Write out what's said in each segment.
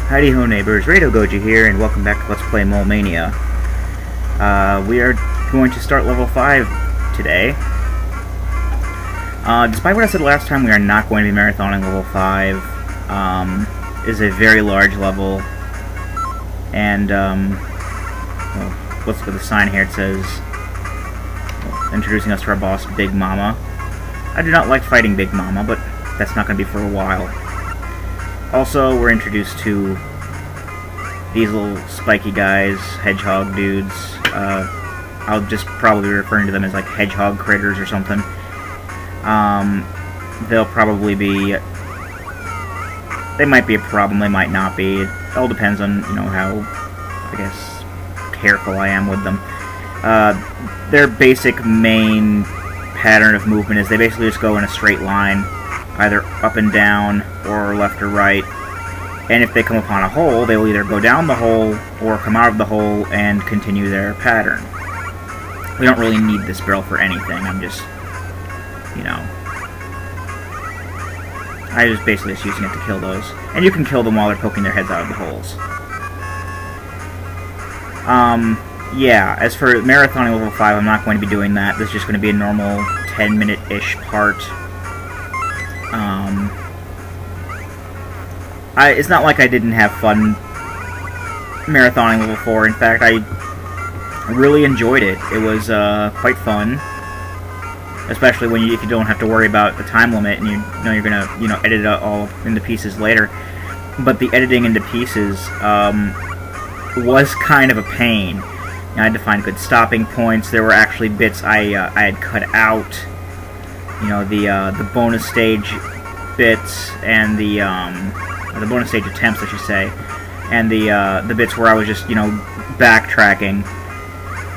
Howdy ho neighbors, Radio Goji here, and welcome back to Let's Play Mania. We are going to start level 5 today. Despite what I said last time, we are not going to be marathoning level 5. It is a very large level, and, well, let's look at the sign here. It says, introducing us to our boss, Big Mama. I do not like fighting Big Mama, but that's not going to be for a while. Also, we're introduced to these little spiky guys, hedgehog dudes. I'll just probably be referring to them as like hedgehog critters or something. They'll probably be... They might be a problem, they might not be. It all depends on, you know, how, I guess, careful I am with them. Their basic main pattern of movement is they basically just go in a straight line, either up and down, or left or right. And if they come upon a hole, they will either go down the hole, or come out of the hole and continue their pattern. We don't really need this barrel for anything, I'm just, you know... I just basically just using it to kill those. And you can kill them while they're poking their heads out of the holes. Yeah, as for marathoning level 5, I'm not going to be doing that. This is just going to be a normal 10-minute-ish part. It's not like I didn't have fun marathoning level 4. In fact, I really enjoyed it. It was quite fun, especially when if you don't have to worry about the time limit and you know you're gonna edit it all into pieces later. But the editing into pieces was kind of a pain. I had to find good stopping points. There were actually bits I had cut out. You know, the bonus stage bits and the bonus stage attempts, I should say, and the bits where I was just, you know, backtracking,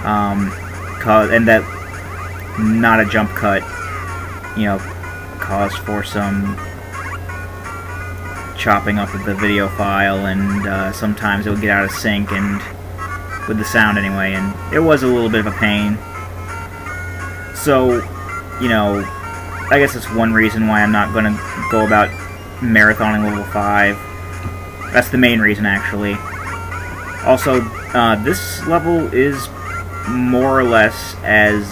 and that not a jump cut, you know, caused for some chopping up of the video file, and sometimes it would get out of sync and with the sound anyway, and it was a little bit of a pain. So, you know, I guess that's one reason why I'm not going to go about marathoning level 5. That's the main reason, actually. Also, this level is more or less as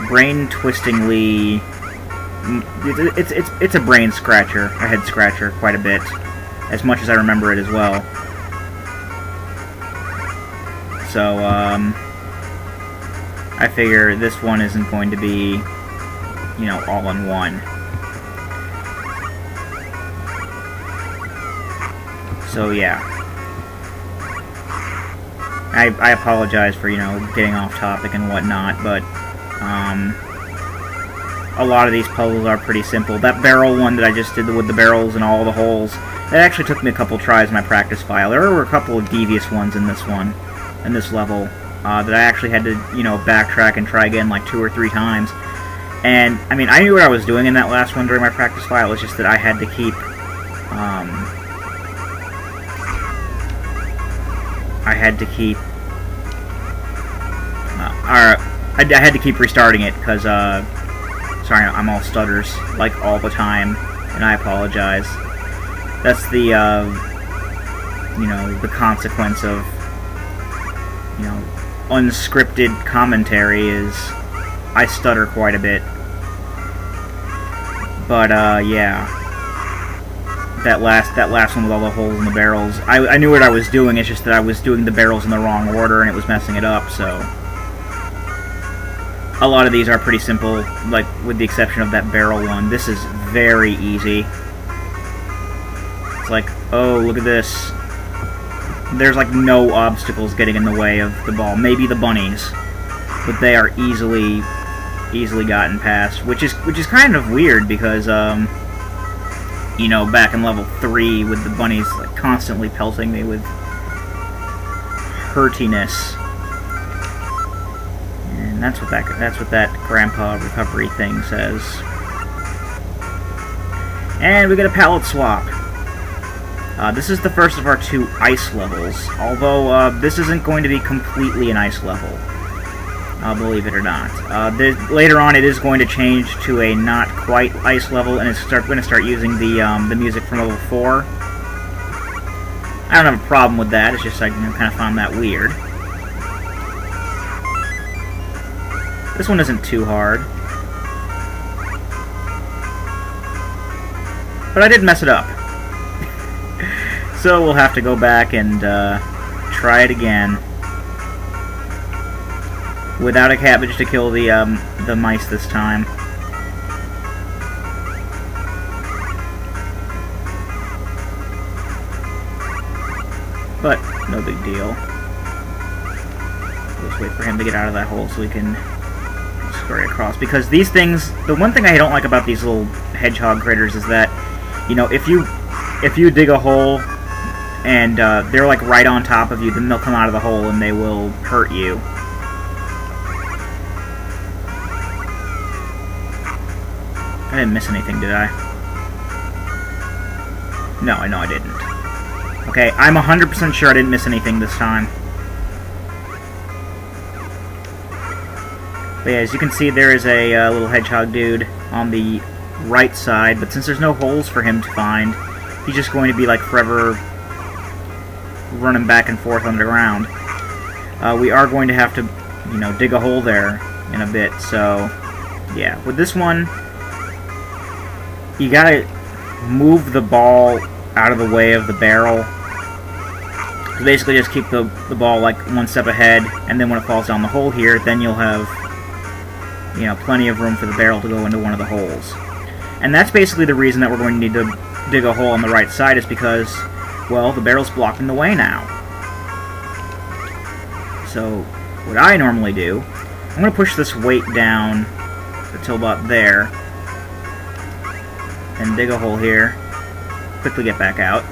brain-twistingly... It's a brain scratcher, a head scratcher, quite a bit, as much as I remember it as well. So, I figure this one isn't going to be, you know, all in one. So, yeah. I apologize for, you know, getting off topic and whatnot, but, a lot of these puzzles are pretty simple. That barrel one that I just did with the barrels and all the holes, that actually took me a couple tries in my practice file. There were a couple of devious ones in this one, in this level, that I actually had to, you know, backtrack and try again like 2 or 3 times. And, I mean, I knew what I was doing in that last one during my practice file. It's just that I had to keep, I had to keep restarting it, because, sorry, I'm all stutters, like, all the time, and I apologize. That's the, you know, the consequence of, you know, unscripted commentary is I stutter quite a bit. But, yeah. That last one with all the holes in the barrels, I knew what I was doing, it's just that I was doing the barrels in the wrong order and it was messing it up, so... A lot of these are pretty simple, like, with the exception of that barrel one. This is very easy. It's like, oh, look at this. There's, like, no obstacles getting in the way of the ball. Maybe the bunnies, but they are easily gotten past, which is kind of weird because, you know, back in level 3 with the bunnies, like, constantly pelting me with hurtiness. And that's what that grandpa recovery thing says. And we get a palette swap. This is the first of our 2 ice levels, although this isn't going to be completely an ice level. Believe it or not. Later on, it is going to change to a not quite ice level, and it's going to start using the music from level 4. I don't have a problem with that. It's just I kind of found that weird. This one isn't too hard, but I did mess it up. So we'll have to go back and try it again. Without a cabbage to kill the mice this time. But no big deal. We'll just wait for him to get out of that hole so we can scurry across. Because these things, the one thing I don't like about these little hedgehog critters is that, you know, if you dig a hole and they're like right on top of you, then they'll come out of the hole and they will hurt you. I didn't miss anything, did I? No, I know I didn't. Okay, I'm 100% sure I didn't miss anything this time. But yeah, as you can see, there is a little hedgehog dude on the right side, but since there's no holes for him to find, he's just going to be like forever running back and forth underground. We are going to have to, you know, dig a hole there in a bit, so yeah. With this one, you gotta move the ball out of the way of the barrel. So basically just keep the ball like one step ahead, and then when it falls down the hole here, then you'll have, you know, plenty of room for the barrel to go into one of the holes. And that's basically the reason that we're going to need to dig a hole on the right side, is because, well, the barrel's blocking the way now. So what I normally do, I'm going to push this weight down until about there, and dig a hole here, quickly get back out.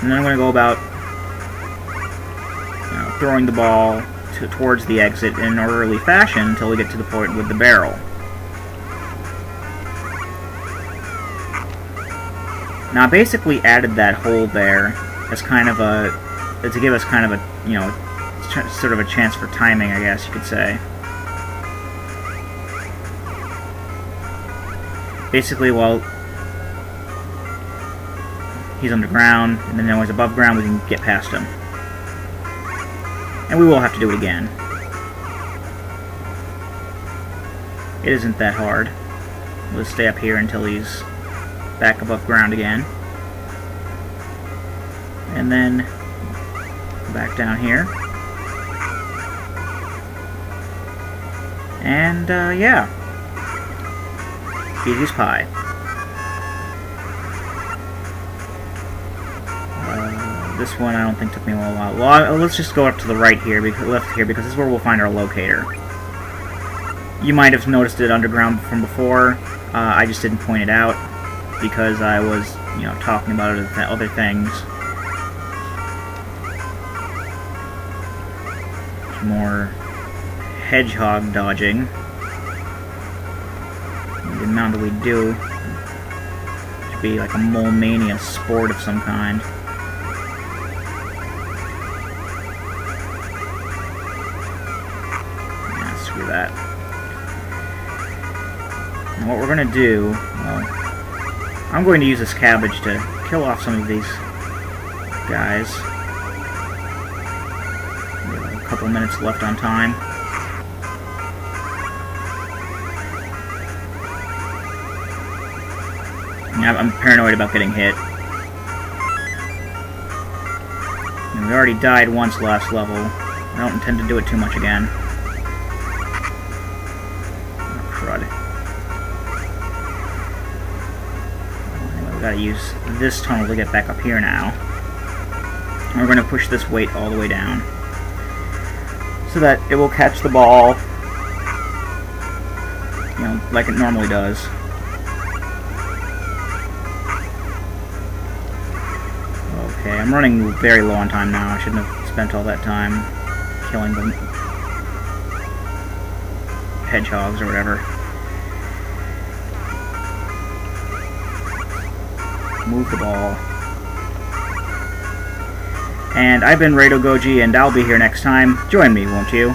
And then I'm going to go about, you know, throwing the ball towards the exit in an orderly fashion until we get to the point with the barrel. Now I basically added that hole there as kind of a, to give us kind of a, you know, sort of a chance for timing, I guess you could say. Basically, while he's underground, and then when he's above ground, we can get past him. And we will have to do it again. It isn't that hard. We'll just stay up here until he's back above ground again. And then back down here. And, yeah. Easy as pie. This one I don't think took me a while. Well, let's just go up to the right here, left here, because this is where we'll find our locator. You might have noticed it underground from before. I just didn't point it out because I was, you know, talking about other things. More hedgehog dodging. The amount that we do should be like a Mania sport of some kind. Yeah, screw that. And what we're going to do, well, I'm going to use this cabbage to kill off some of these guys. We have a couple minutes left on time. I'm paranoid about getting hit. And we already died once last level. I don't intend to do it too much again. Oh, crud. Anyway, we gotta use this tunnel to get back up here now. And we're gonna push this weight all the way down, so that it will catch the ball, you know, like it normally does. Okay, I'm running very low on time now. I shouldn't have spent all that time killing the hedgehogs or whatever. Move the ball. And I've been Rado Goji, and I'll be here next time. Join me, won't you?